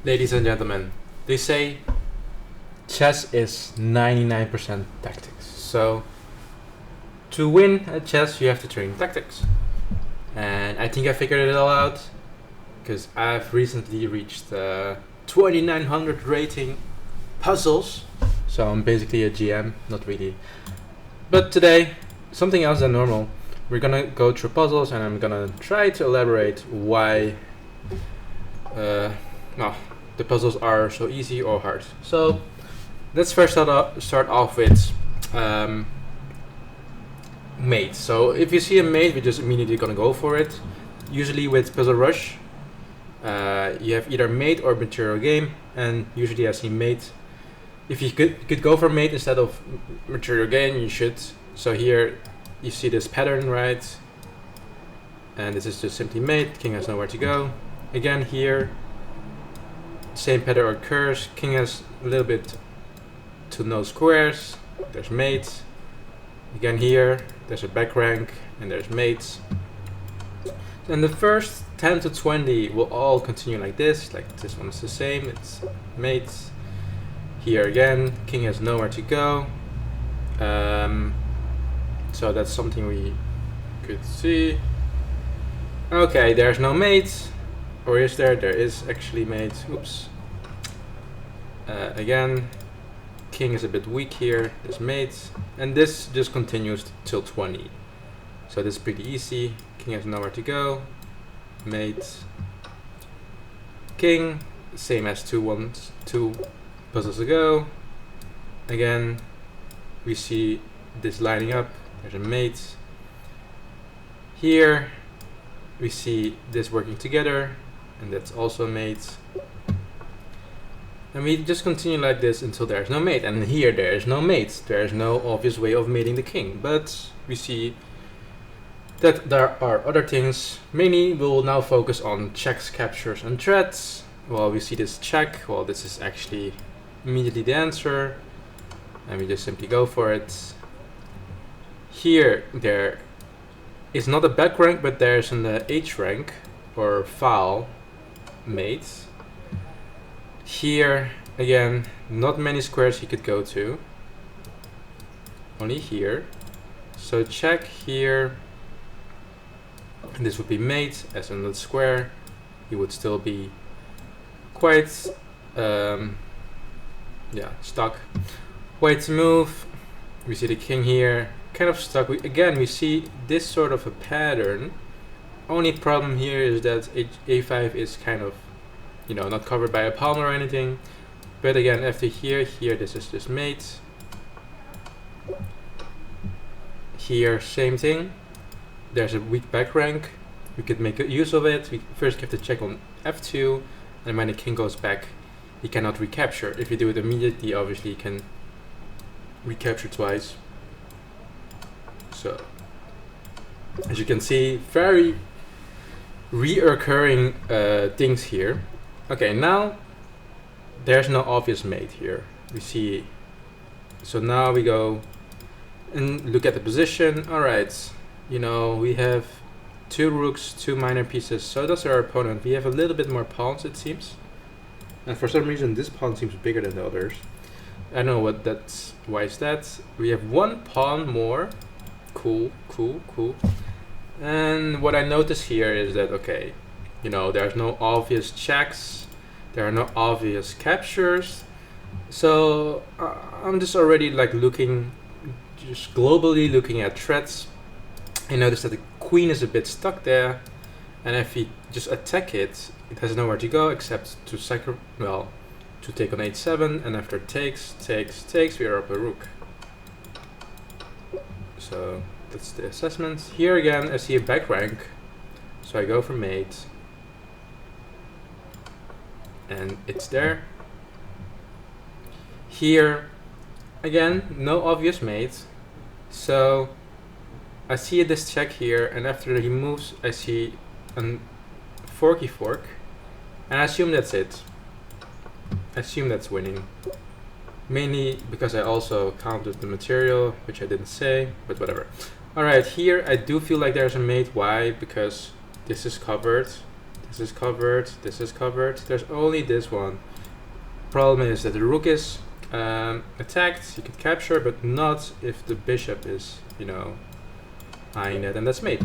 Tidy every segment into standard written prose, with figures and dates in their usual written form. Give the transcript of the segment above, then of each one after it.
Ladies and gentlemen, they say chess is 99% tactics. So, to win at chess, you have to train tactics. And I think I figured it all out because I've recently reached 2900 rating puzzles. So, I'm basically a GM, not really. But today, something else than normal. We're gonna go through puzzles and I'm gonna try to elaborate why the puzzles are so easy or hard. So let's first start off with mate. So if you see a mate, we're just immediately gonna go for it. Usually with Puzzle Rush, you have either mate or material game, and usually I see mate. If you could go for mate instead of material game, you should. So here you see this pattern, right? And this is just simply mate. King has nowhere to go. Again here, same pattern occurs. King has a little bit to no squares. There's mate. Again here, there's a back rank and there's mates. And the first 10 to 20 will all continue like this. Like this one is the same. It's mates. Here again, king has nowhere to go. So that's something we could see. Okay, there's no mate. Or is there? There is actually mate. Oops. Again, king is a bit weak here. There's mate. And this just continues till 20. So this is pretty easy. King has nowhere to go. Mate. King. Same as two puzzles ago. Again, we see this lining up. There's a mate. Here, we see this working together. And that's also a mate. And we just continue like this until there's no mate. And here there is no mate. There is no obvious way of mating the king. But we see that there are other things. Mainly we'll now focus on checks, captures, and threats. Well, we see this check. Well, this is actually immediately the answer. And we just simply go for it. Here there is not a back rank, but there's an H rank or file mate. Here again, not many squares he could go to, only here. So check here, and this would be mate. As in the square, he would still be quite stuck. Way to move. We see the king here, kind of stuck. We see this sort of a pattern. Only problem here is that a5 is kind of, not covered by a pawn or anything. But again, after here, this is just mate. Here, same thing. There's a weak back rank. We could make use of it. We first have to check on f2, and when the king goes back, he cannot recapture. If you do it immediately, obviously you can recapture twice. So, as you can see, very reoccurring things here. Okay, now there's no obvious mate here. We see, so now we go and look at the position. Alright, we have two rooks, two minor pieces, so does our opponent. We have a little bit more pawns, it seems. And for some reason this pawn seems bigger than the others. I don't know why is that. We have one pawn more. Cool. And what I notice here is that, okay, there's no obvious checks, there are no obvious captures. So I'm just already just globally looking at threats. I notice that the queen is a bit stuck there, and if we just attack it, it has nowhere to go except to take on h7, and after takes, we are up a rook. So that's the assessment. Here again, I see a back rank, so I go for mate, and it's there. Here, again, no obvious mate, so I see this check here, and after he moves, I see a forky fork, and I assume that's it. I assume that's winning. Mainly because I also counted the material, which I didn't say, but whatever. Alright, here I do feel like there's a mate. Why? Because this is covered. This is covered. This is covered. There's only this one. Problem is that the rook is attacked. You can capture, but not if the bishop is, you know, eyeing it, and that's mate.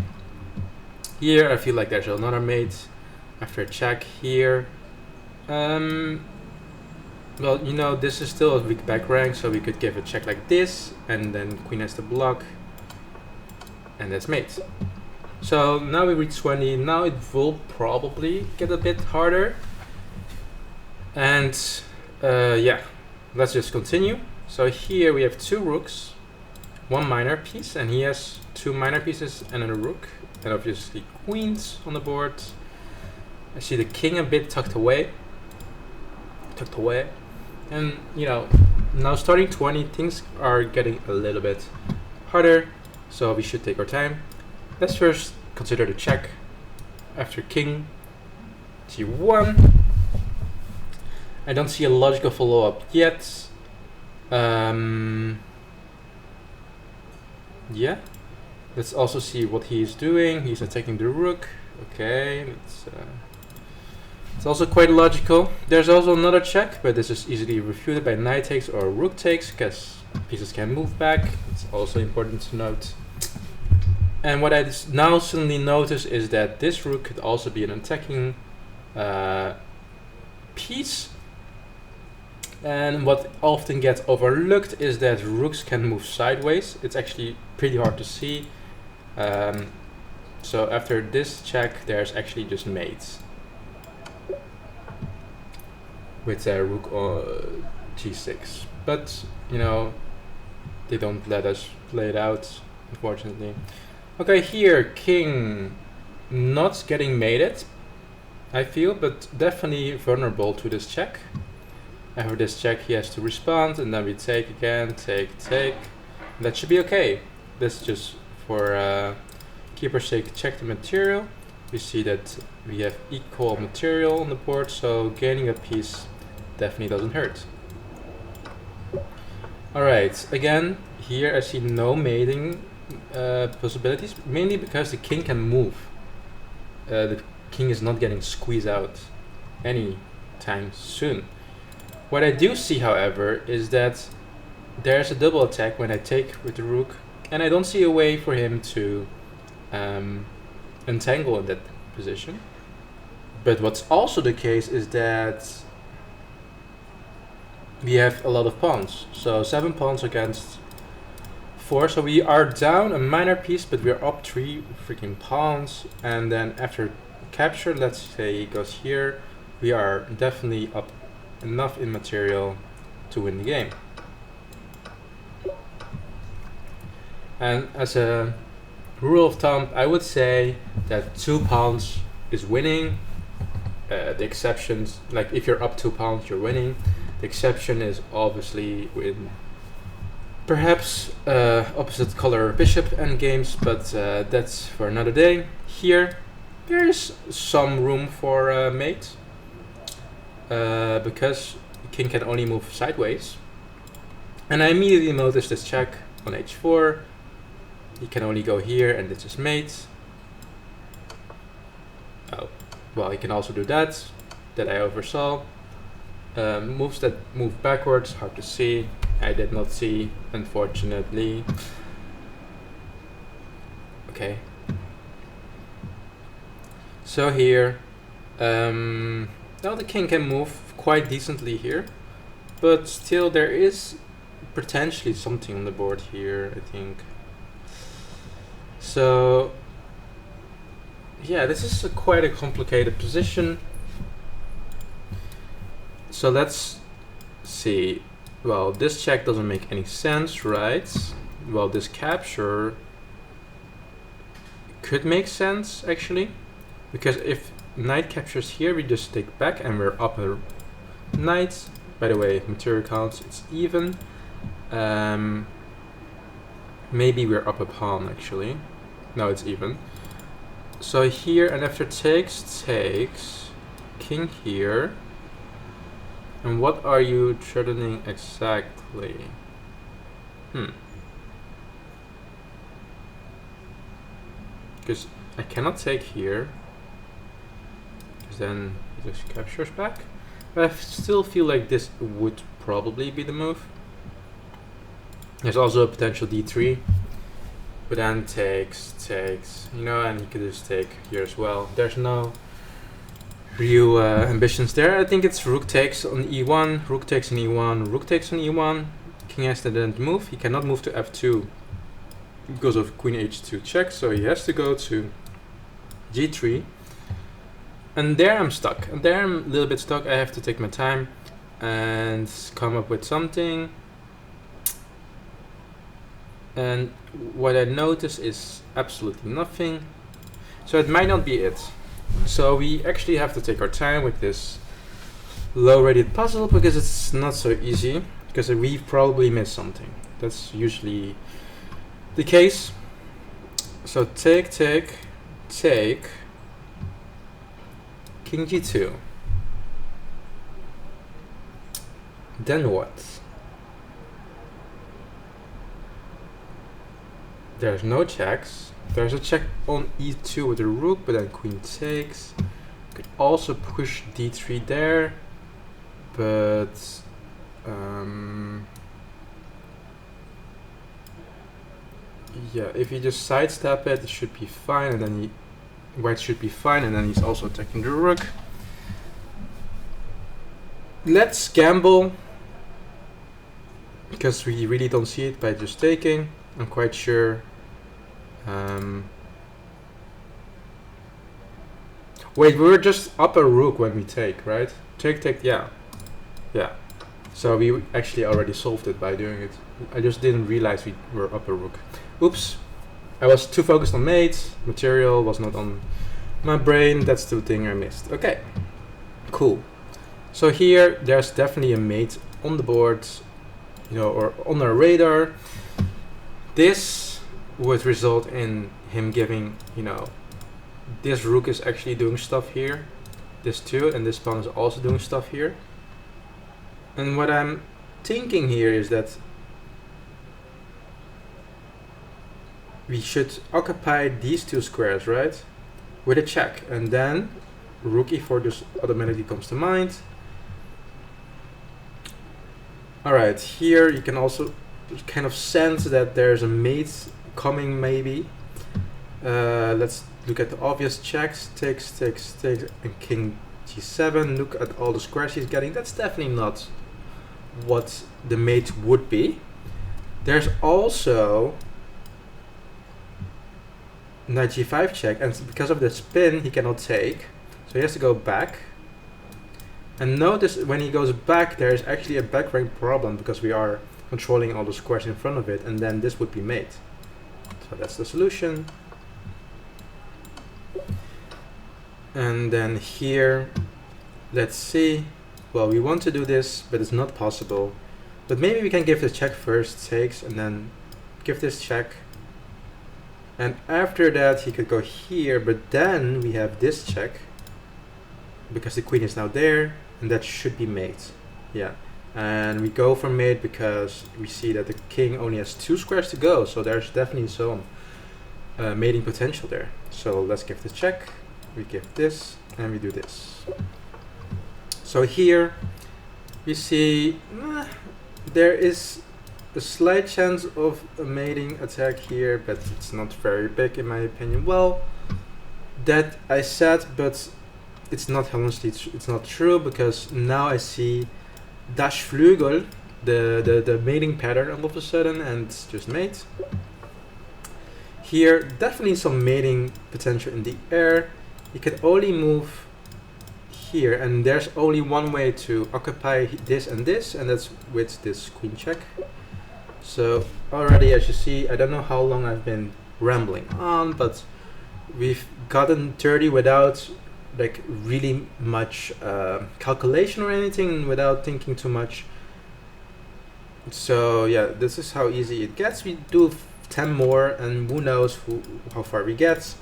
Here, I feel like there's another mate after a check here. Well, you know, this is still a weak back rank, so we could give a check like this, and then queen has to block, and that's mate. So now we reach 20. Now it will probably get a bit harder. And yeah, let's just continue. So here we have two rooks, one minor piece, and he has two minor pieces and a rook, and obviously queens on the board. I see the king a bit tucked away. And you know, now starting 20, things are getting a little bit harder, so we should take our time. Let's first consider the check after king g1. I don't see a logical follow-up yet. Yeah, let's also see what he's doing. He's attacking the rook. Okay, it's also quite logical. There's also another check, but this is easily refuted by knight takes or rook takes, because pieces can move back. It's also important to note. And what I now suddenly notice is that this rook could also be an attacking piece. And what often gets overlooked is that rooks can move sideways. It's actually pretty hard to see. So after this check, there's actually just mates with a rook g6. But you know, they don't let us play it out, unfortunately. Okay, here king not getting mated, I feel, but definitely vulnerable to this check. After this check, he has to respond, and then we take again, take. That should be okay. This just for keeper's sake, check the material. We see that we have equal material on the board, so gaining a piece definitely doesn't hurt. Alright, again, here I see no mating possibilities, mainly because the king can move. The king is not getting squeezed out any time soon. What I do see, however, is that there's a double attack when I take with the rook, and I don't see a way for him to entangle in that position. But what's also the case is that we have a lot of pawns. So 7 pawns against 4, so we are down a minor piece, but we're up 3 freaking pawns. And then after capture, let's say he goes here, we are definitely up enough in material to win the game. And as a rule of thumb, I would say that 2 pawns is winning. The exceptions, like if you're up 2 pawns, you're winning. The exception is obviously with perhaps opposite color bishop endgames, but that's for another day. Here, there's some room for mate, because the king can only move sideways. And I immediately noticed this check on h4. He can only go here, and this is mate. Oh, well, he can also do that I oversaw. Moves that move backwards, hard to see. I did not see, unfortunately. Okay. So here, now the king can move quite decently here, but still there is potentially something on the board here, I think. So yeah, this is quite a complicated position. So let's see. Well, this check doesn't make any sense, right? Well, this capture could make sense, actually. Because if knight captures here, we just take back and we're up a knight. By the way, material counts, it's even. Maybe we're up a pawn, actually. No, it's even. So here, and after takes, king here. And what are you threatening exactly? Because I cannot take here. because then he just captures back. But I still feel like this would probably be the move. There's also a potential d3, but then takes, you know, and he could just take here as well. There's no real ambitions there. I think it's rook takes on e1, rook takes on e1, rook takes on e1. King has to then move. He cannot move to f2 because of queen h2 check, so he has to go to g3. And there I'm stuck. And there I'm a little bit stuck. I have to take my time and come up with something. And what I notice is absolutely nothing. So it might not be it. So we actually have to take our time with this low-rated puzzle because it's not so easy, because we've probably missed something. That's usually the case. So take, king g2. Then what? There's no checks. There's a check on e2 with the rook, but then queen takes. Could also push d3 there, but yeah, if you just sidestep it, it should be fine, and then white should be fine, and then he's also attacking the rook. Let's gamble, because we really don't see it by just taking. I'm quite sure. Wait, we were just up a rook when we take, right? Take, yeah. Yeah. So we actually already solved it by doing it. I just didn't realize we were up a rook. Oops. I was too focused on mate. Material was not on my brain. That's the thing I missed. Okay. Cool. So here, there's definitely a mate on the board, you know, or on our radar. This would result in him giving, you know, this rook is actually doing stuff here, this too, and this pawn is also doing stuff here. And what I'm thinking here is that we should occupy these two squares, right, with a check, and then rook e4 just automatically comes to mind. Alright, here you can also kind of sense that there's a mate coming, maybe. Let's look at the obvious checks. Takes, and king g7. Look at all the squares he's getting. That's definitely not what the mate would be. There's also knight g5 check, and because of the spin he cannot take, so he has to go back. And notice when he goes back, there is actually a back rank problem because we are controlling all the squares in front of it, and then this would be mate. So that's the solution. And then here, let's see. Well, we want to do this, but it's not possible. But maybe we can give this check first, takes, and then give this check. And after that, he could go here, but then we have this check because the queen is now there, and that should be mate. Yeah. And we go for mate because we see that the king only has 2 squares to go, so there's definitely some mating potential there. So let's give the check, we give this, and we do this. So here we see there is a slight chance of a mating attack here, but it's not very big in my opinion. Well, that I said, but it's not honestly, it's not true, because now I see Das Flügel, the mating pattern all of a sudden, and it's just mate. Here, definitely some mating potential in the air. You can only move here, and there's only one way to occupy this, and that's with this queen check. So already, as you see, I don't know how long I've been rambling on, but we've gotten 30 without like really much calculation or anything, without thinking too much. So yeah, this is how easy it gets. We do 10 more, and who knows how far we get.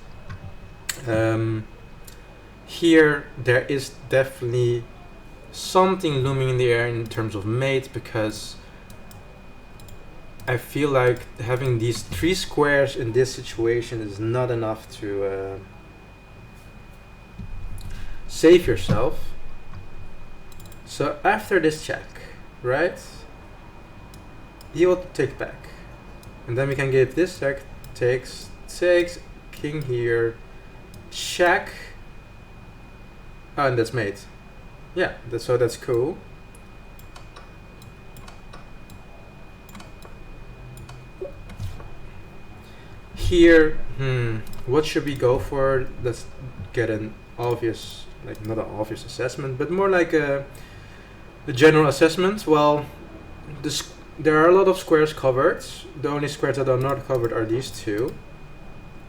Here there is definitely something looming in the air in terms of mate, because I feel like having these 3 squares in this situation is not enough to save yourself. So after this check, right, he will take back. And then we can give this check, takes, king here, check, and that's mate. Yeah, so that's cool. Here, what should we go for? Let's get an obvious, like not an obvious assessment, but more like a general assessment. Well, there are a lot of squares covered. The only squares that are not covered are these two.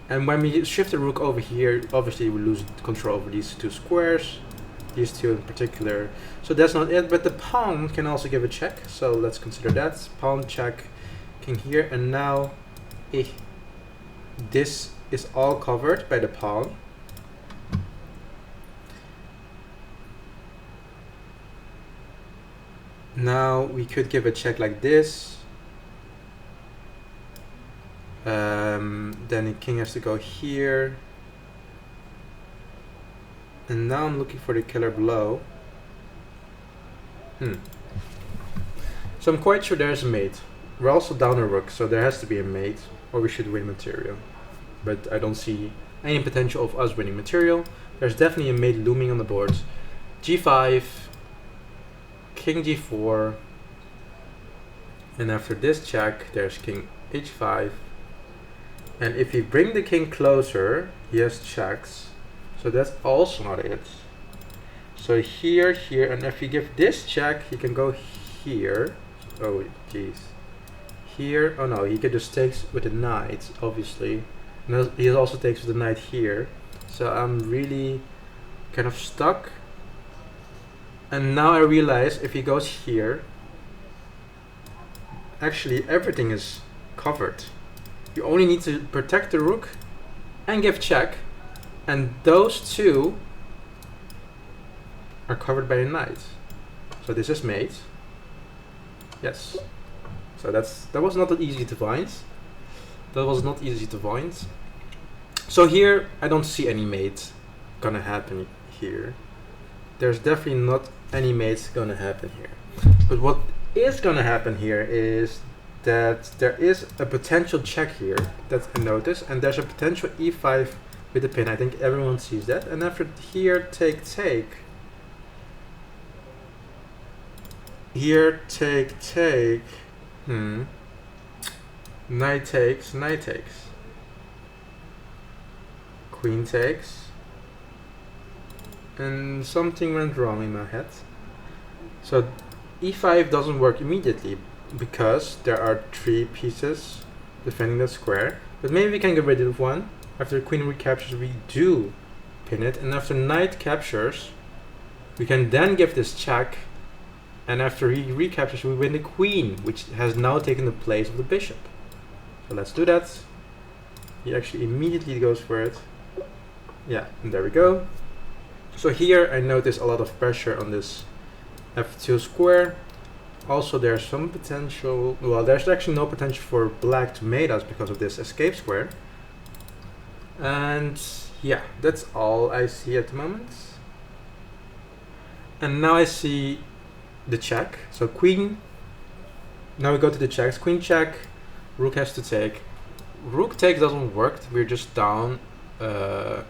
And when we shift the rook over here, obviously we lose control over these two squares, these two in particular. So that's not it, but the pawn can also give a check. So let's consider that. Pawn check, king here, and now this is all covered by the pawn. Now we could give a check like this. Then the king has to go here. And now I'm looking for the killer blow. So I'm quite sure there's a mate. We're also down a rook, so there has to be a mate, or we should win material. But I don't see any potential of us winning material. There's definitely a mate looming on the board. G5, king G4, and after this check, there's king H5. And if we bring the king closer, he has checks. So that's also not it. So here, and if we give this check, he can go here. Oh, jeez. Here, oh no, he could just take with the knight, obviously. And he also takes with the knight here. So I'm really kind of stuck. And now I realize if he goes here, actually everything is covered. You only need to protect the rook and give check. And those two are covered by a knight. So this is mate. Yes. So that was not that easy to find. So here I don't see any mate gonna happen here. There's definitely not any mates gonna happen here. But what is gonna happen here is that there is a potential check here that I notice, and there's a potential e5 with the pin. I think everyone sees that. And after here, take. Here, take. Knight takes. Queen takes. And something went wrong in my head. So e5 doesn't work immediately because there are 3 pieces defending the square. But maybe we can get rid of one. After queen recaptures, we do pin it. And after knight captures, we can then give this check. And after he recaptures, we win the queen, which has now taken the place of the bishop. So let's do that. He actually immediately goes for it. Yeah, and there we go. So here I notice a lot of pressure on this f2 square. Also there's some potential, well, there's actually no potential for black to mate us because of this escape square. And yeah, that's all I see at the moment. And now I see the check. So queen, now we go to the checks. Queen check, rook has to take. Rook take doesn't work, we're just down. We're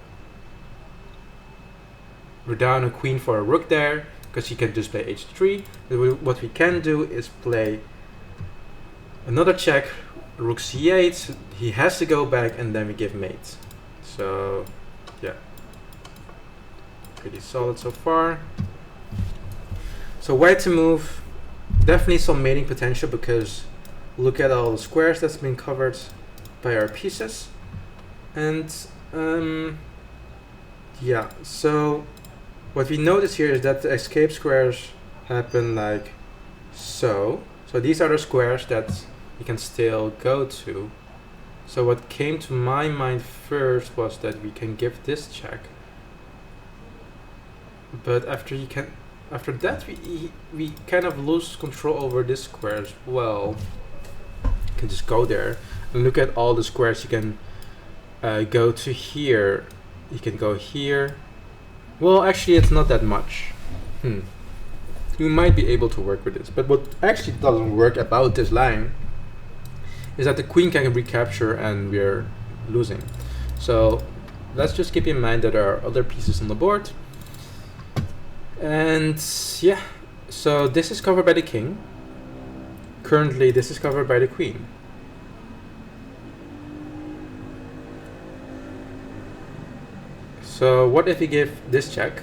down a queen for a rook there, because he can just play h3. But what we can do is play another check, rook c8. He has to go back, and then we give mate. So, yeah. Pretty solid so far. So white to move, definitely some mating potential, because look at all the squares that's been covered by our pieces. And, yeah, so what we notice here is that the escape squares happen like so. So these are the squares that you can still go to. So what came to my mind first was that we can give this check. But after that we kind of lose control over this square as well. You can just go there and look at all the squares you can go to here. You can go here. Well, actually, it's not that much. You might be able to work with this, but what actually doesn't work about this line is that the queen can recapture and we're losing. So let's just keep in mind that there are other pieces on the board. And yeah, so this is covered by the king. Currently, this is covered by the queen. So what if we give this check,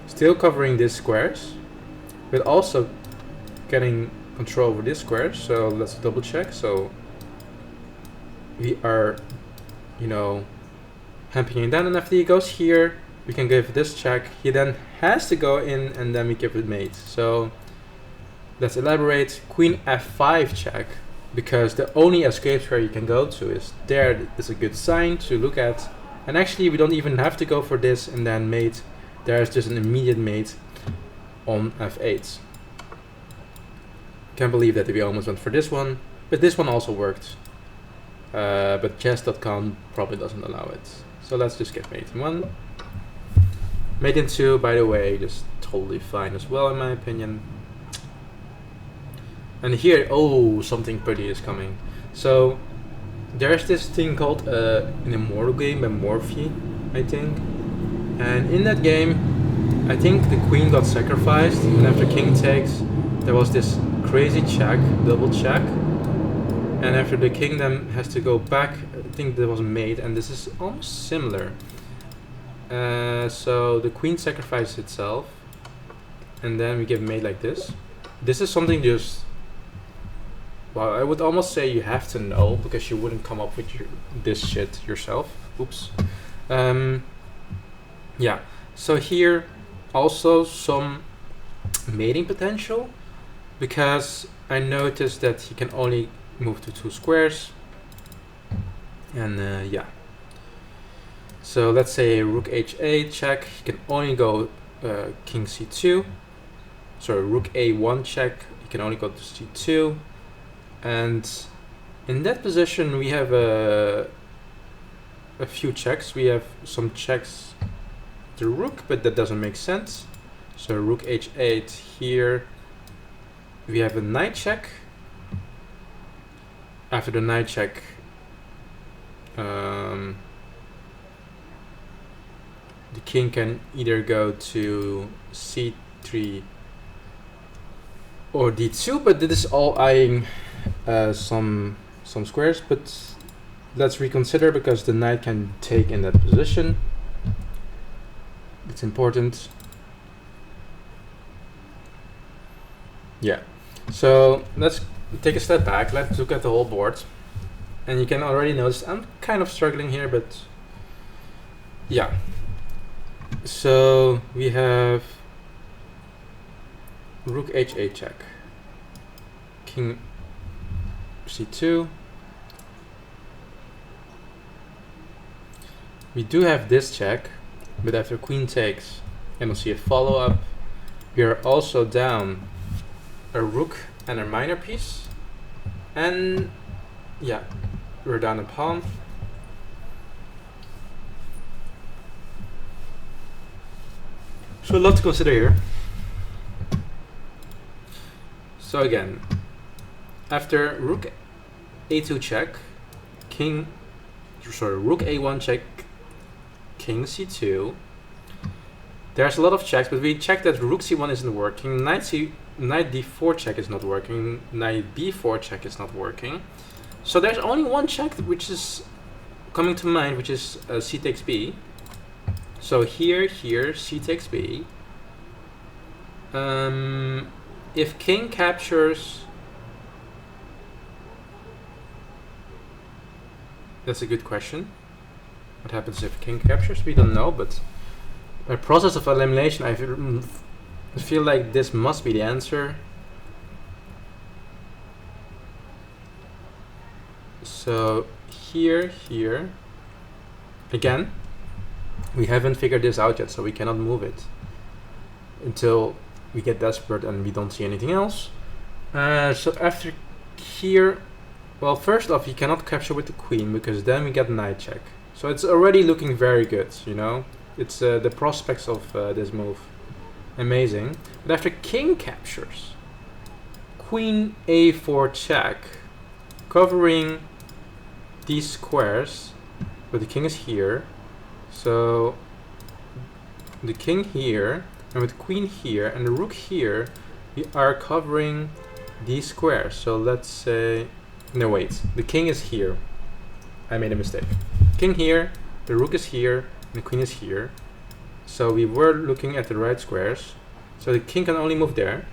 still covering these squares, but also getting control over this square? So let's double check. So we are, hemping down, and after he goes here, we can give this check. He then has to go in, and then we give it mate. So let's elaborate. Queen f5 check, because the only escape square you can go to is there. It's a good sign to look at. And actually, we don't even have to go for this and then mate. There's just an immediate mate on f8. Can't believe that we almost went for this one, but this one also worked. But chess.com probably doesn't allow it. So let's just get mate in 1. Mate in 2, by the way, just totally fine as well, in my opinion. And here, oh, something pretty is coming. So there's this thing called an immortal game by Morphe, I think. And in that game, I think the queen got sacrificed, and after king takes, there was this crazy check, double check. And after the king then has to go back, I think there was mate, and this is almost similar. So the queen sacrifices itself, and then we give mate like this. This is something just, well, I would almost say you have to know, because you wouldn't come up with this shit yourself. Oops. Yeah, so here also some mating potential, because I noticed that he can only move to 2 squares. And yeah. So let's say rook h8 check, he can only go king c2. Sorry, rook a1 check, he can only go to c2. And in that position we have a few checks. We have some checks to rook, but that doesn't make sense. So rook h8 here. We have a knight check. After the knight check, the king can either go to c3 or d2, but this is all eyeing some squares. But let's reconsider, because the knight can take in that position. It's important. Yeah. So let's take a step back. Let's look at the whole board. And you can already notice I'm kind of struggling here, but yeah. So we have rook h8 check, king c2. We do have this check, but after queen takes, and we'll see a follow-up. We are also down a rook and a minor piece, and yeah, we're down a pawn. So a lot to consider here. So again, after rook a2 check, rook a1 check, king c2. There's a lot of checks, but we checked that rook c1 isn't working, knight d4 check is not working, knight b4 check is not working. So there's only one check which is coming to mind, which is c takes b. So here, c takes b. If king captures, that's a good question. What happens if king captures? We don't know, but by process of elimination, I feel like this must be the answer. So here, again, we haven't figured this out yet, so we cannot move it until we get desperate and we don't see anything else. So after here, well, first off, you cannot capture with the queen, because then we get knight check. So it's already looking very good, you know. It's the prospects of this move. Amazing. But after king captures, queen a4 check, covering these squares, but the king is here. So the king here, and with queen here and the rook here, we are covering these squares. So let's say, no wait, the king is here. I made a mistake. King here, the rook is here, and the queen is here. So we were looking at the right squares. So the king can only move there.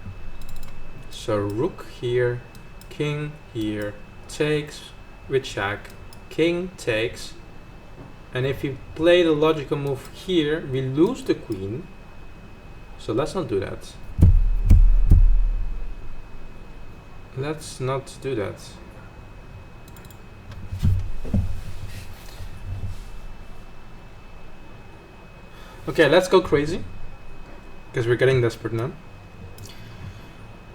So rook here, king here, takes with check, king takes. And if we play the logical move here, we lose the queen. So let's not do that. Let's not do that. Okay, let's go crazy, because we're getting desperate now.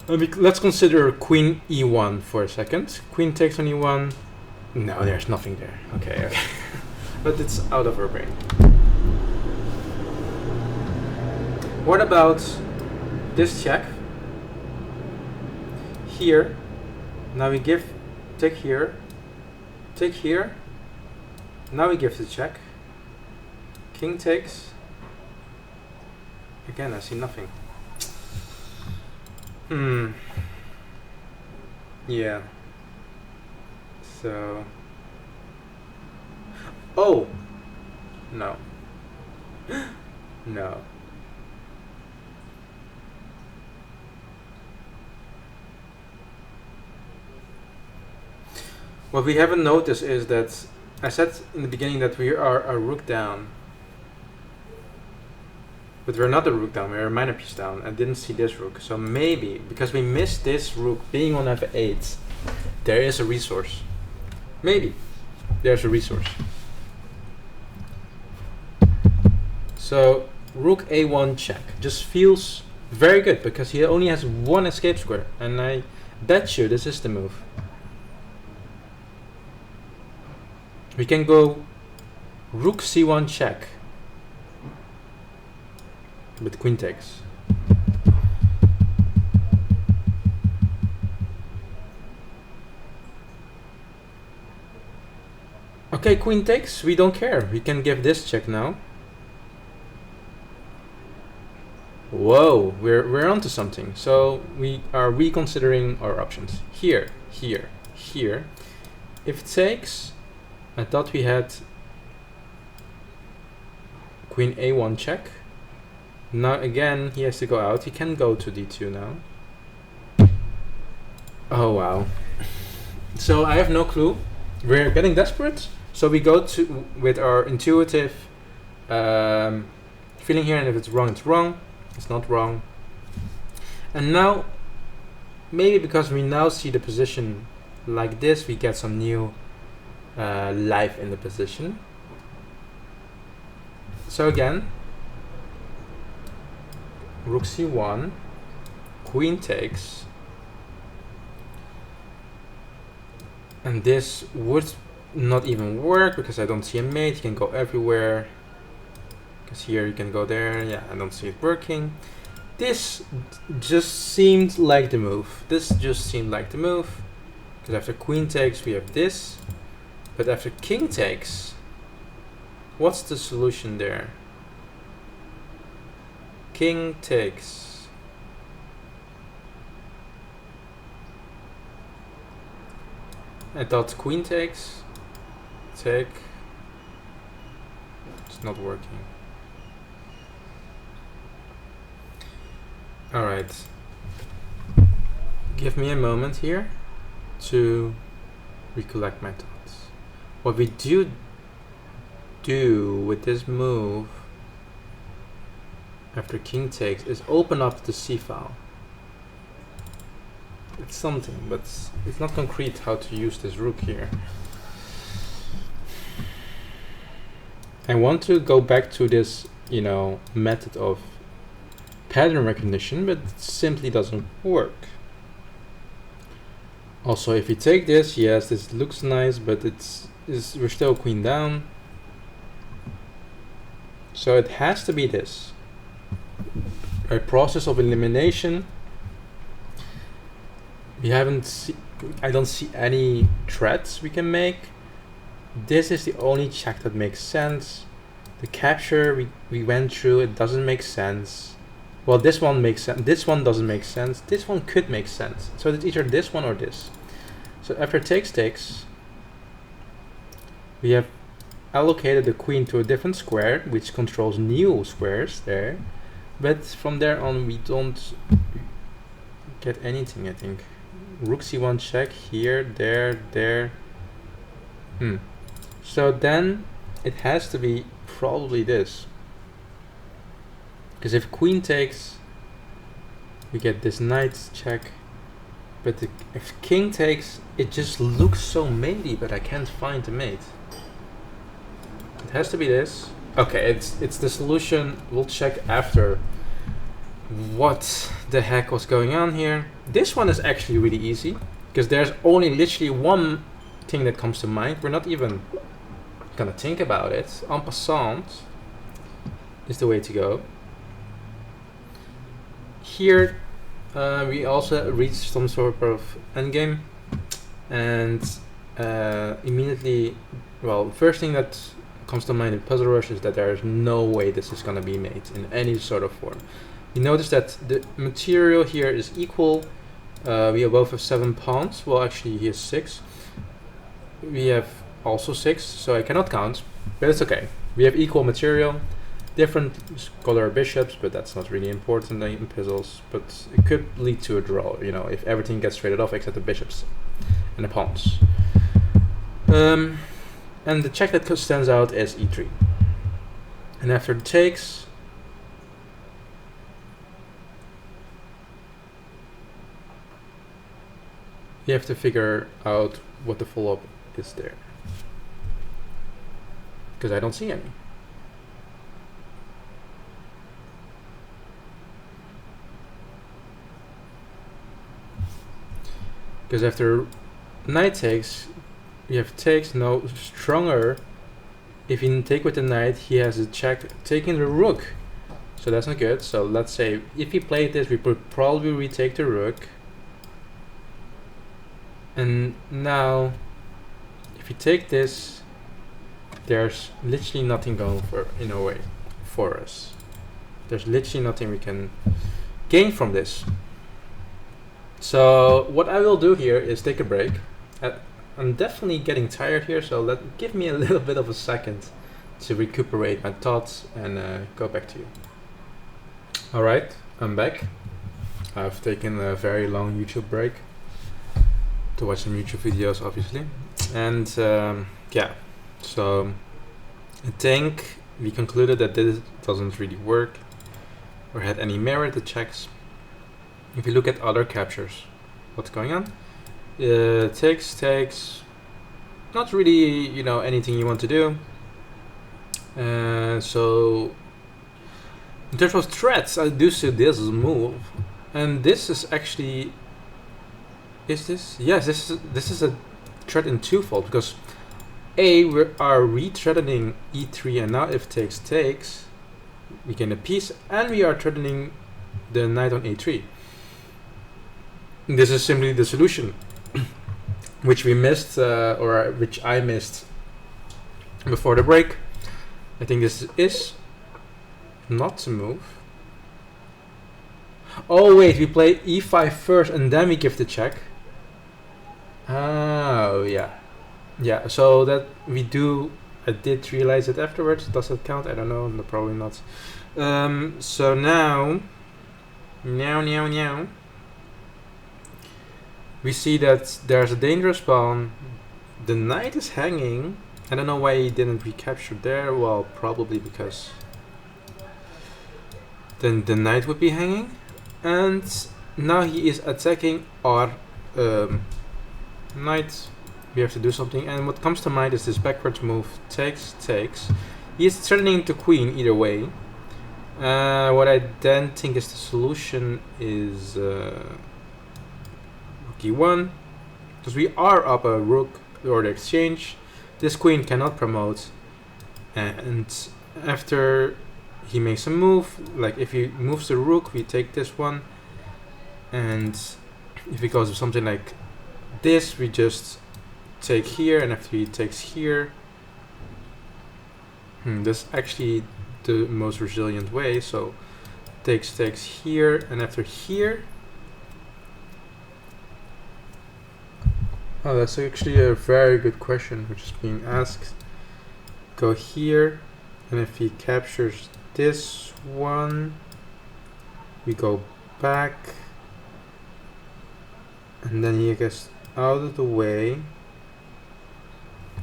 Let's consider queen e1 for a second. Queen takes on e1. No, there's nothing there. Okay. But it's out of our brain. What about this check? Here. Now we take here. Take here. Now we give the check. King takes. Again, I see nothing. Yeah. So. Oh! No. No. What we haven't noticed is that I said in the beginning that we are a rook down. But we're not a rook down, we're a minor piece down. I didn't see this rook. So maybe, because we missed this rook being on f8, there is a resource. Maybe there's a resource. So rook a1 check just feels very good because he only has one escape square, and I bet you this is the move. We can go rook c1 check with queen takes. Okay, queen takes, we don't care. We can give this check now. Whoa, we're onto something. So we are reconsidering our options. Here, here, here. If it takes, I thought we had queen a1 check. Now again, he has to go out. He can go to d2 now. Oh wow. So I have no clue. We're getting desperate. So we go to with our intuitive feeling here, and if it's wrong, it's wrong. It's not wrong. And now, maybe because we now see the position like this, we get some new life in the position. So again, rook c1, queen takes, and this would not even work because I don't see a mate. He can go everywhere. Because here you can go there. Yeah, I don't see it working. This just seemed like the move. This just seemed like the move. Because after queen takes, we have this. But after king takes, what's the solution there? King takes. I thought queen takes. Take. It's not working. Alright. Give me a moment here to recollect my thoughts. What we do with this move after king takes is open up the c file. It's something, but it's not concrete how to use this rook here. I want to go back to this, method of pattern recognition, but it simply doesn't work. Also, if we take this, yes, this looks nice, but we're still queen down. So it has to be this. A process of elimination. I don't see any threats we can make. This is the only check that makes sense. The capture we went through, it doesn't make sense. Well, this one makes sense. This one doesn't make sense. This one could make sense. So it's either this one or this. So after takes, we have allocated the queen to a different square, which controls new squares there. But from there on, we don't get anything, I think. Rook c1 check here, there. So then it has to be probably this. Because if queen takes, we get this knight check. But if king takes, it just looks so matey, but I can't find the mate. It has to be this. Okay, it's the solution. We'll check after what the heck was going on here. This one is actually really easy because there's only literally one thing that comes to mind. We're not even gonna think about it. En passant is the way to go. Here we also reach some sort of endgame, and immediately, well, first thing that comes to mind in Puzzle Rush is that there is no way this is gonna be made in any sort of form. You notice that the material here is equal. We both have 7 pawns. Well, actually, he has 6. We have also 6, so I cannot count, but it's okay. We have equal material, different color bishops, but that's not really important in puzzles. But it could lead to a draw, you know, if everything gets traded off except the bishops and the pawns. And the check that stands out is e3. And after the takes, you have to figure out what the follow-up is there. Because I don't see any. Because after knight takes, we have takes, no stronger. If you take with the knight, he has a check taking the rook. So that's not good. So let's say if he played this, we would probably retake the rook. And now, if you take this, there's literally nothing going for in a way for us. There's literally nothing we can gain from this. So what I will do here is take a break. I'm definitely getting tired here, so give me a little bit of a second to recuperate my thoughts and go back to you. All right, I'm back. I've taken a very long YouTube break to watch some YouTube videos, obviously, and yeah, so I think we concluded that this doesn't really work or had any merit, the checks. If you look at other captures, what's going on? Takes, not really, you know, anything you want to do. So in terms of threats, I do see this move, and this is actually. Is this? Yes, this is a threat in twofold, because A, we are re-threatening e3, and now if takes, we gain a piece, and we are threatening the knight on a3. This is simply the solution, which we missed, or which I missed before the break. I think this is not to move. Oh wait, we play e5 first, and then we give the check. Oh yeah, yeah. So that we do. I did realize it afterwards. Does that count? I don't know. No, probably not. So now, we see that there's a dangerous pawn. The knight is hanging. I don't know why he didn't recapture there. Well, probably because then the knight would be hanging, and now he is attacking our knight. We have to do something, and what comes to mind is this backwards move. Takes. He is threatening the queen either way. What I then think is the solution is rook e1, because we are up a rook or the exchange. This queen cannot promote, and after he makes a move, like if he moves the rook, we take this one, and if he goes with something like this, we just take here, and after he takes here, that's actually the most resilient way. So takes here, and after here, oh, that's actually a very good question which is being asked. Go here, and if he captures this one, we go back, and then he gets out of the way.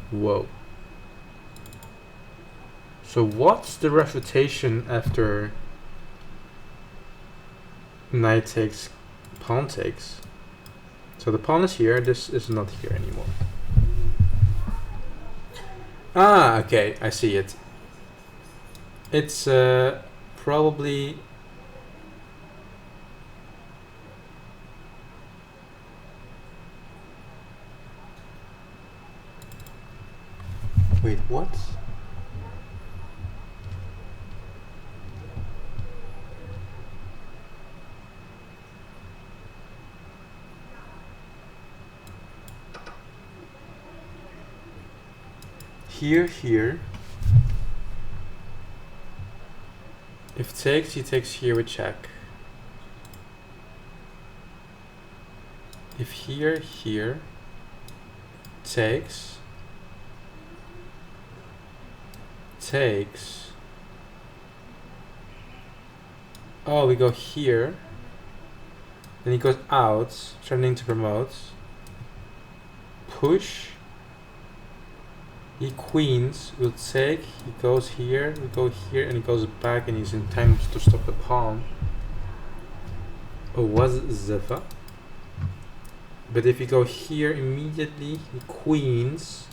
Whoa. So what's the refutation after knight takes, pawn takes? So the pawn is here, this is not here anymore. Ah, okay, I see it. It's probably... Wait, what? Here. If takes, he takes here with check. If here, takes, oh, we go here, then he goes out, threatening to promote, push, he queens, will take, he goes here, we go here, and he goes back, and he's in time to stop the pawn. Oh, was Zefa? But if you go here immediately, he queens,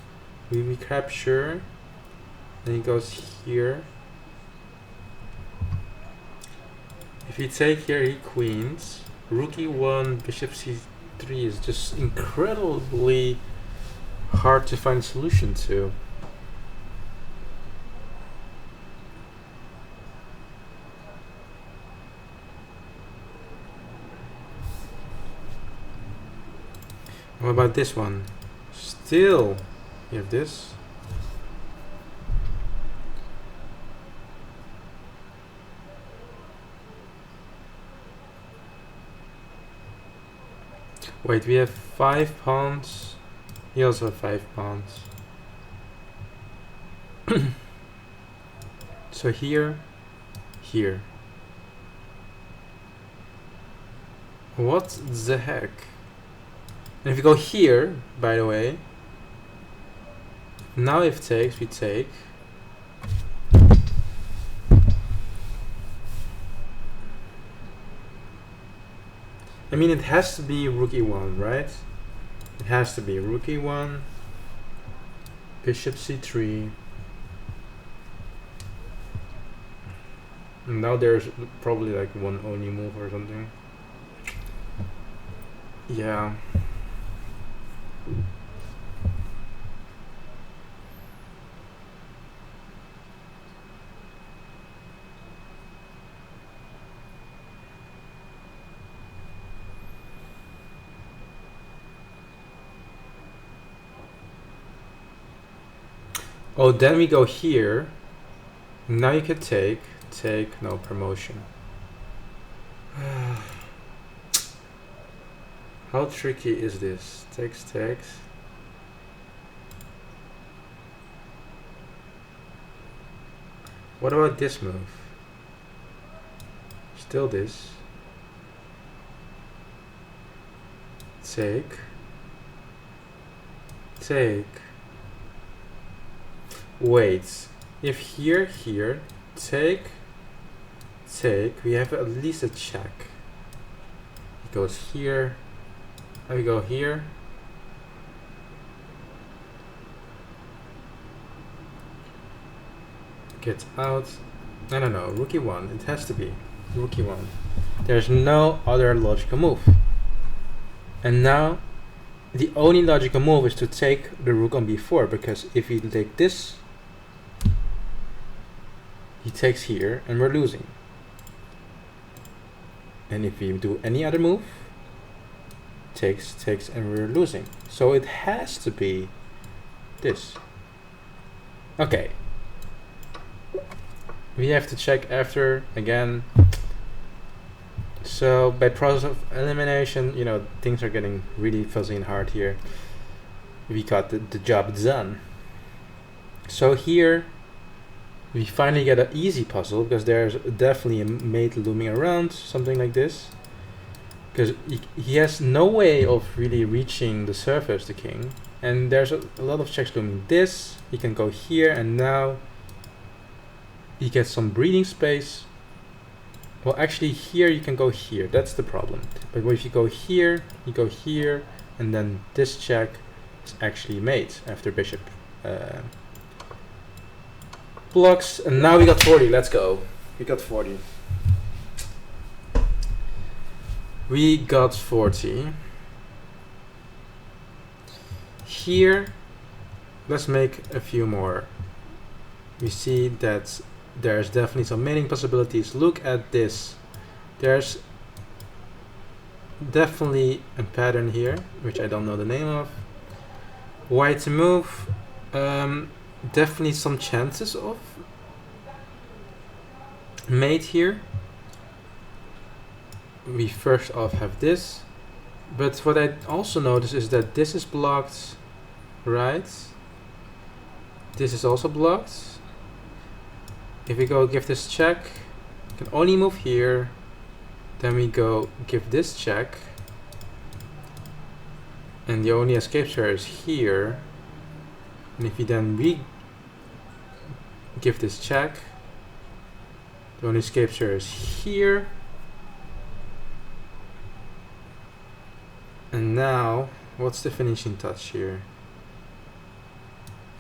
we recapture, then he goes here. If you take here, he queens. Rook e1, bishop c3 is just incredibly hard to find a solution to. What about this one? Still, you have this. Wait, we have 5 pawns. He also has 5 pawns. So here. What the heck? And if you go here, by the way, now if takes, we take. I mean, it has to be rook e1, right? It has to be rook e1, bishop c3. And now there's probably like one only move or something. Yeah. Oh, then we go here. Now you can take, no promotion. How tricky is this? Takes. What about this move? Still this. Take. Wait, if here, take, we have at least a check. It goes here, and we go here. Get out. I don't know, rook e1, it has to be rook e1. There's no other logical move. And now, the only logical move is to take the rook on b4, because if you take this, he takes here, and we're losing. And if we do any other move, takes, and we're losing. So it has to be this. Okay. We have to check after again. So by process of elimination, you know, things are getting really fuzzy and hard here. We got the job done. So here we finally get an easy puzzle, because there's definitely a mate looming around, something like this. Because he has no way of really reaching the surface, the king. And there's a lot of checks looming. This, he can go here, and now he gets some breathing space. Well, actually here you can go here, that's the problem. But if you go here, you go here, and then this check is actually mate after bishop blocks. And now we got 40, let's go. We got 40. We got 40. Here, let's make a few more. We see that there's definitely some mating possibilities. Look at this. There's definitely a pattern here, which I don't know the name of. White to move. Definitely some chances of mate here. We first off have this. But what I also notice is that this is blocked, right? This is also blocked. If we go give this check, we can only move here. Then we go give this check. And the only escape square is here. And if we then give this check, the only escape square is here. And now, what's the finishing touch here?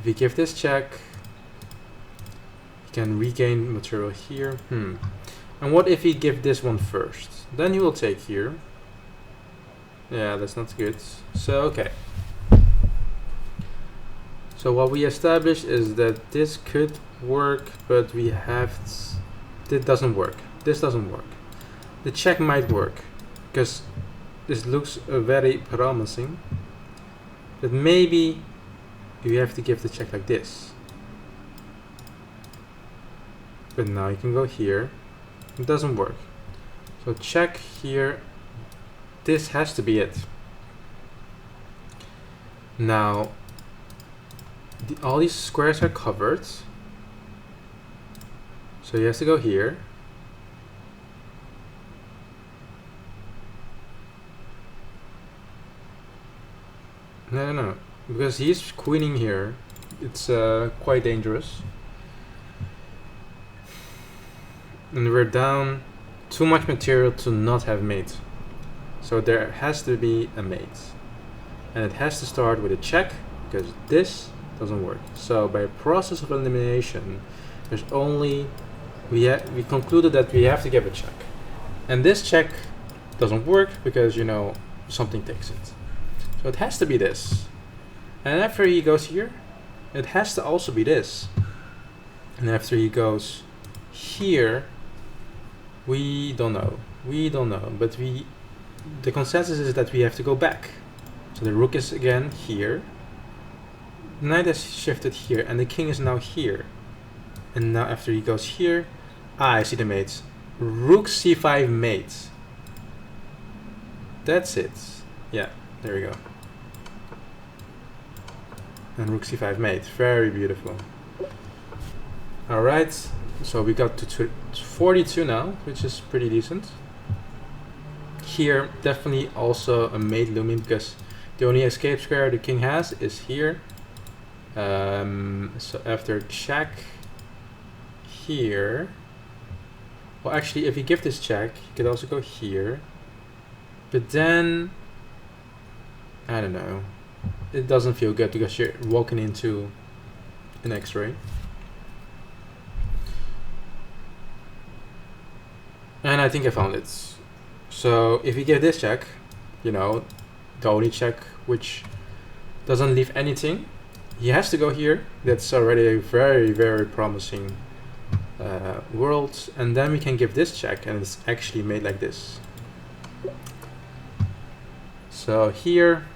If we give this check, can regain material here. And what if we give this one first? Then he will take here. Yeah, that's not good. So, okay. So what we established is that this could work, but we have this doesn't work. This doesn't work. The check might work, because this looks very promising. But maybe you have to give the check like this. But now you can go here. It doesn't work. So check here. This has to be it. Now, all these squares are covered. So he has to go here. No. Because he's queening here. It's quite dangerous. And we're down too much material to not have mate. So there has to be a mate. And it has to start with a check, because this doesn't work. So by process of elimination, there's only we concluded that we have to give a check. And this check doesn't work because, you know, something takes it. So it has to be this. And after he goes here, it has to also be this. And after he goes here, we don't know. But the consensus is that we have to go back. So the rook is again here. The knight has shifted here, and the king is now here. And now after he goes here, I see the mates. Rook c5 mate. That's it. Yeah, there we go. And rook c5 mate. Very beautiful. Alright. So we got to 42 now, which is pretty decent. Here, definitely also a mate looming, because the only escape square the king has is here. So after check here, well, actually, if you give this check, you could also go here. But then, I don't know. It doesn't feel good because you're walking into an X-ray. And I think I found it. So if you give this check, you know, the only check which doesn't leave anything, he has to go here. That's already a very, very promising worlds, and then we can give this check, and it's actually made like this. So here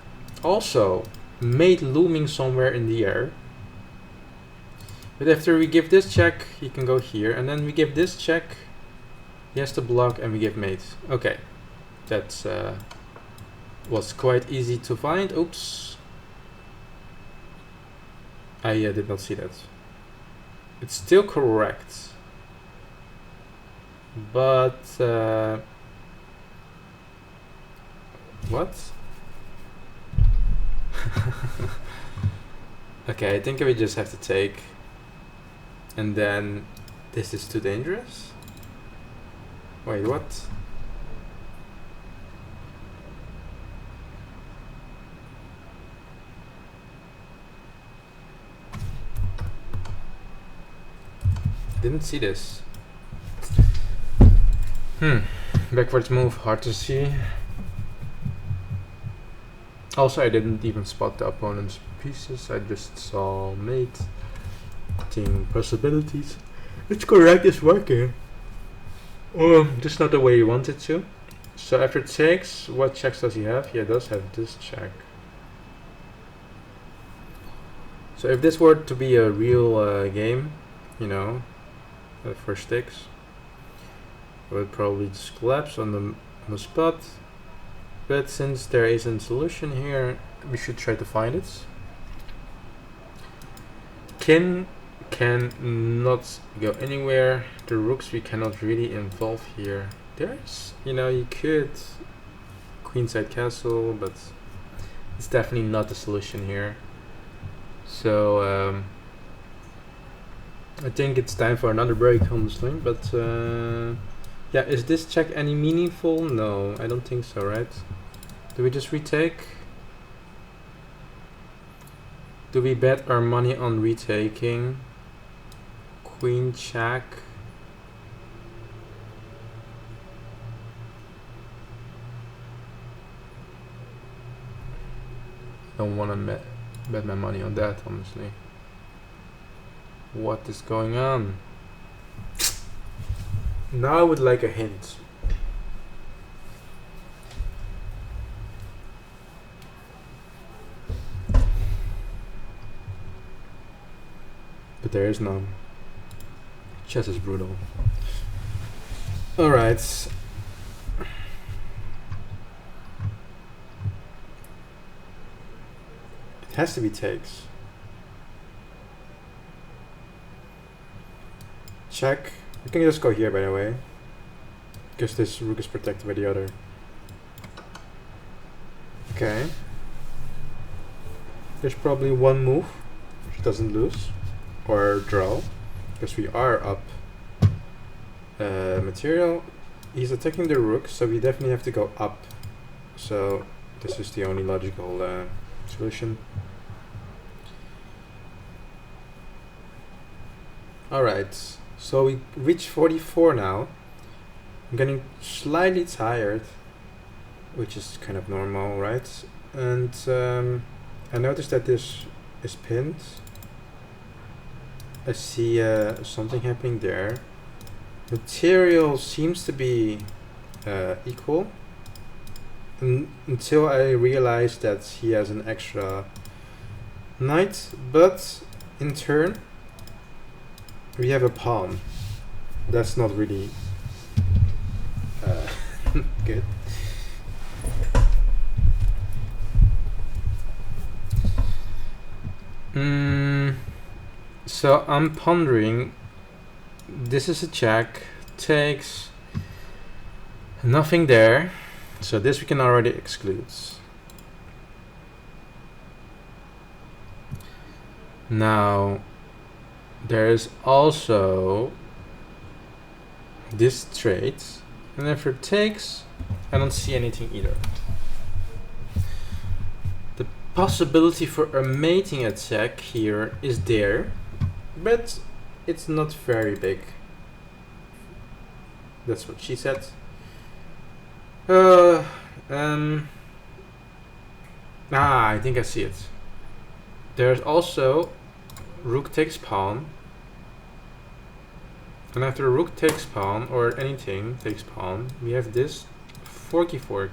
also mate looming somewhere in the air. But after we give this check, he can go here, and then we give this check, he has to block, and we give mate. Okay, that was quite easy to find. Oops, I did not see that. It's still correct, but what? Okay, I think we just have to take, and then this is too dangerous. Wait, what? Didn't see this. Backwards move, hard to see. Also, I didn't even spot the opponent's pieces. I just saw mate. Team possibilities. It's correct, it's working. Just not the way you want it to. So after takes, what checks does he have? He does have this check. So if this were to be a real game, you know, for sticks, I would probably just collapse on the spot. But since there isn't a solution here, we should try to find it. King can not go anywhere. The rooks we cannot really involve here. There's, you know, you could queenside castle, but it's definitely not the solution here. So I think it's time for another break, honestly. But yeah, is this check any meaningful? No, I don't think so, right? Do we just retake? Do we bet our money on retaking? Queen check. Don't want to bet my money on that, honestly. What is going on? Now I would like a hint. But there is none. Chess is brutal. Alright. It has to be takes. Check. We can just go here, by the way, because this rook is protected by the other. Okay. There's probably one move which doesn't lose or draw, because we are up material. He's attacking the rook, so we definitely have to go up. So this is the only logical solution. Alright, so we reach 44 now. I'm getting slightly tired, which is kind of normal, right? And I noticed that this is pinned. I see something happening there. Material seems to be equal until I realized that he has an extra knight, but in turn we have a pawn. That's not really good. So I'm pondering, this is a check, takes, nothing there, so this we can already exclude. Now there is also this trade, and if it takes, I don't see anything either. The possibility for a mating attack here is there, but it's not very big. That's what she said. I think I see it. There's also rook takes pawn. And after rook takes pawn, or anything takes pawn, we have this forky fork.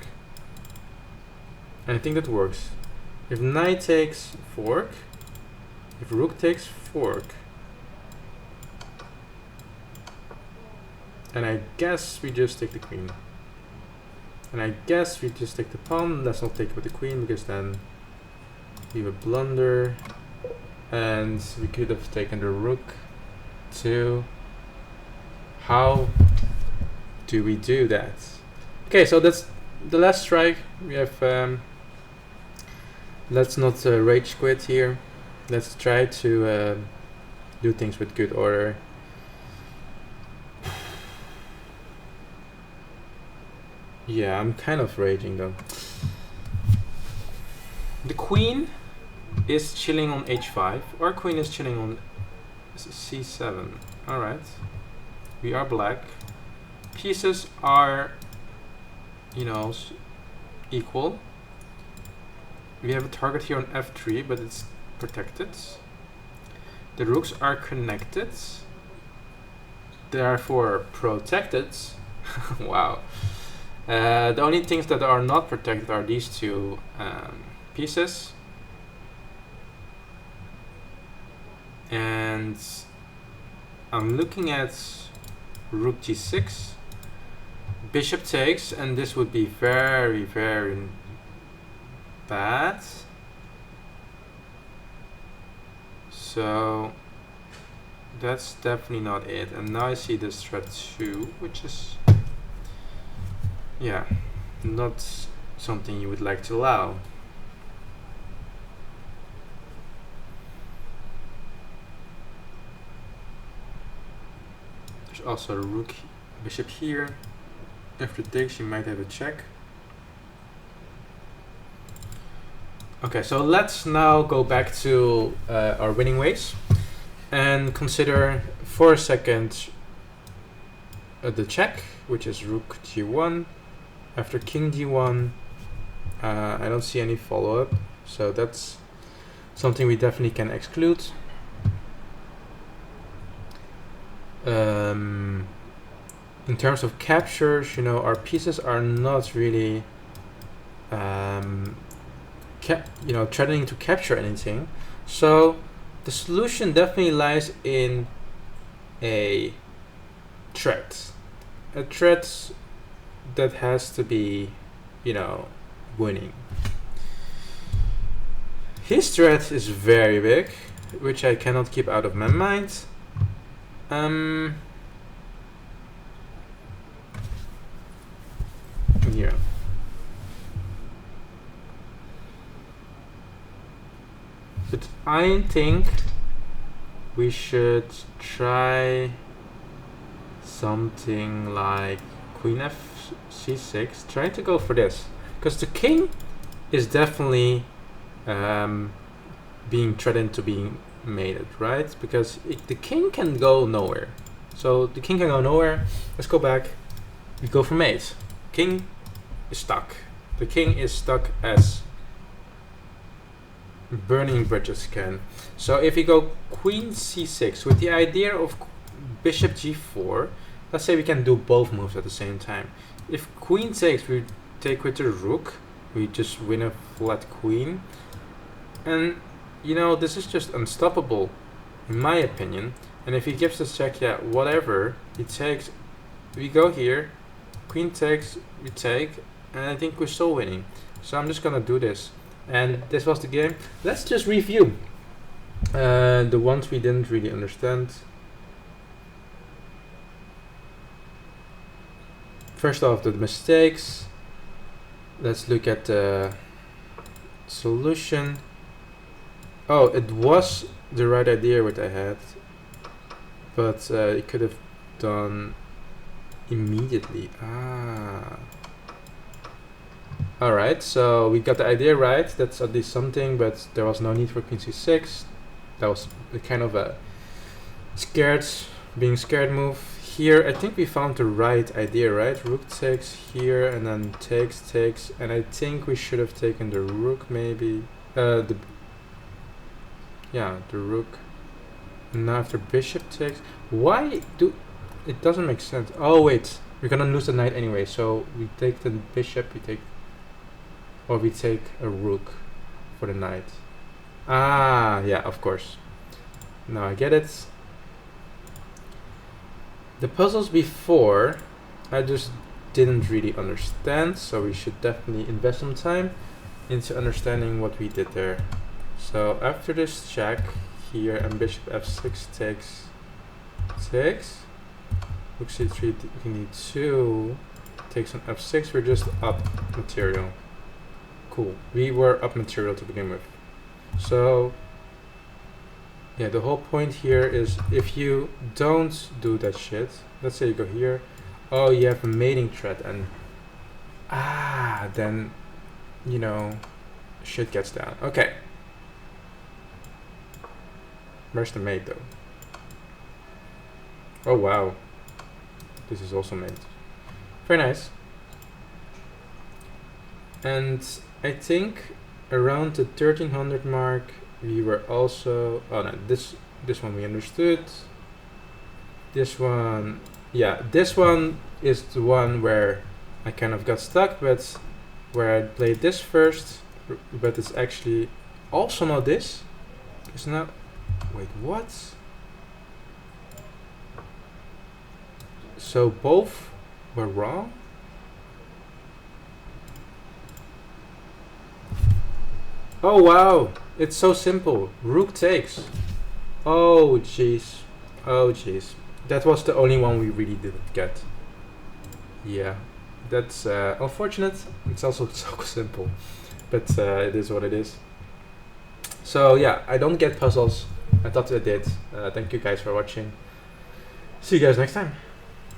And I think that works. If knight takes fork, if rook takes fork, and I guess we just take the queen. And I guess we just take the pawn. Let's not take with the queen, because then we would blunder. And we could have taken the rook too. How do we do that? Okay, so that's the last strike. We have. Let's not rage quit here. Let's try to do things with good order. Yeah, I'm kind of raging though. The queen is chilling on h5. Our queen is chilling on c7. Alright. We are black. Pieces are, you know, equal. We have a target here on f3, but it's protected. The rooks are connected, therefore protected. Wow. The only things that are not protected are these two pieces. And I'm looking at rook g6, bishop takes, and this would be very, very bad. So that's definitely not it. And now I see this threat 2, which is, yeah, not something you would like to allow. There's also a rook bishop here. After takes, you might have a check. Okay, so let's now go back to our winning ways and consider for a second the check, which is rook g1. After king d1, I don't see any follow-up, so that's something we definitely can exclude. In terms of captures, you know, our pieces are not really threatening to capture anything. So the solution definitely lies in a threat. A threat that has to be, you know, winning. His threat is very big, which I cannot keep out of my mind. Yeah. But I think we should try something like queen f c6, trying to go for this, because the king is definitely being threatened to being mated, right? Because the king can go nowhere. So the king can go nowhere. Let's go back. We go for mate. King is stuck. The king is stuck as burning bridges can. So if we go queen c6 with the idea of bishop g4, let's say we can do both moves at the same time. If queen takes, we take with the rook. We just win a flat queen. And, you know, this is just unstoppable, in my opinion. And if he gives us check, yeah, whatever, he takes, we go here, queen takes, we take, and I think we're still winning. So I'm just gonna do this. And this was the game. Let's just review the ones we didn't really understand. First off, the mistakes. Let's look at the solution. Oh, it was the right idea what I had, but it could have done immediately. Alright, so we got the idea right. That's at least something, but there was no need for queen c6. That was a kind of a being scared move. Here, I think we found the right idea, right? Rook takes here, and then takes, and I think we should have taken the rook, maybe. The rook. And now after bishop takes, why do it doesn't make sense. Oh wait, we're gonna lose the knight anyway. So we take the bishop. We take a rook for the knight. Ah, yeah, of course. Now I get it. The puzzles before, I just didn't really understand, so we should definitely invest some time into understanding what we did there. So after this check here, and bishop f6 takes 6, rook c3, we need 2, takes on f6, we're just up material. Cool, we were up material to begin with. So yeah, the whole point here is if you don't do that shit, let's say you go here, oh, you have a mating threat, and then, you know, shit gets down. Okay. Where's the mate though? Oh wow. This is also mate. Very nice. And I think around the 1300 mark we were also, oh no, this one we understood. This one, yeah, this one is the one where I kind of got stuck, but where I played this first, but it's actually also not this. It's not, wait, what? So both were wrong? Oh wow, it's so simple. Rook takes. Oh jeez. Oh jeez. That was the only one we really didn't get. Yeah, that's unfortunate. It's also so simple, but it is what it is. So yeah, I don't get puzzles. I thought I did. Thank you guys for watching. See you guys next time.